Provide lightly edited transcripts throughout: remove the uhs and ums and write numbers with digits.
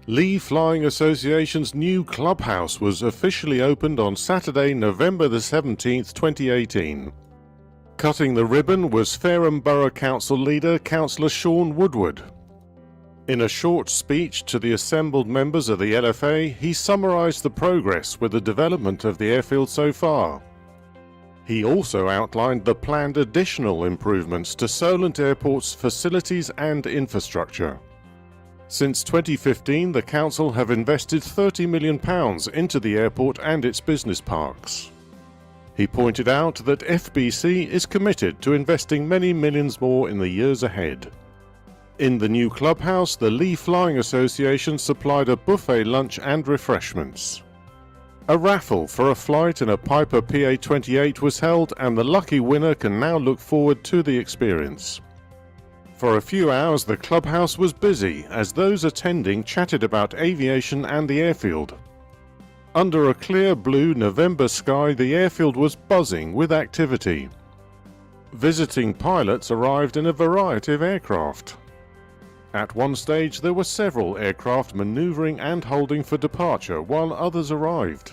Lee Flying Association's new Clubhouse was officially opened on Saturday, November the 17th, 2018. Cutting the ribbon was Fareham Borough Council leader Councillor Sean Woodward. In a short speech to the assembled members of the LFA, he summarised the progress with the development of the airfield so far. He also outlined the planned additional improvements to Solent Airport's facilities and infrastructure. Since 2015, the Council have invested £30 million into the airport and its business parks. He pointed out that FBC is committed to investing many millions more in the years ahead. In the new clubhouse, the Lee Flying Association supplied a buffet lunch and refreshments. A raffle for a flight in a Piper PA-28 was held, and the lucky winner can now look forward to the experience. For a few hours the clubhouse was busy as those attending chatted about aviation and the airfield. Under a clear blue November sky, the airfield was buzzing with activity. Visiting pilots arrived in a variety of aircraft. At one stage there were several aircraft manoeuvring and holding for departure while others arrived.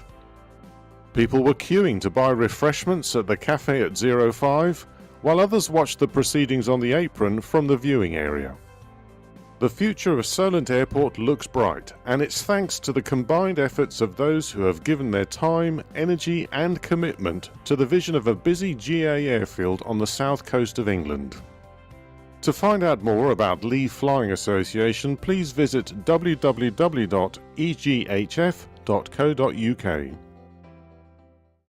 People were queuing to buy refreshments at the cafe at 05, while others watched the proceedings on the apron from the viewing area. The future of Solent Airport looks bright, and it's thanks to the combined efforts of those who have given their time, energy and commitment to the vision of a busy GA airfield on the south coast of England. To find out more about Lee Flying Association, please visit www.eghf.co.uk.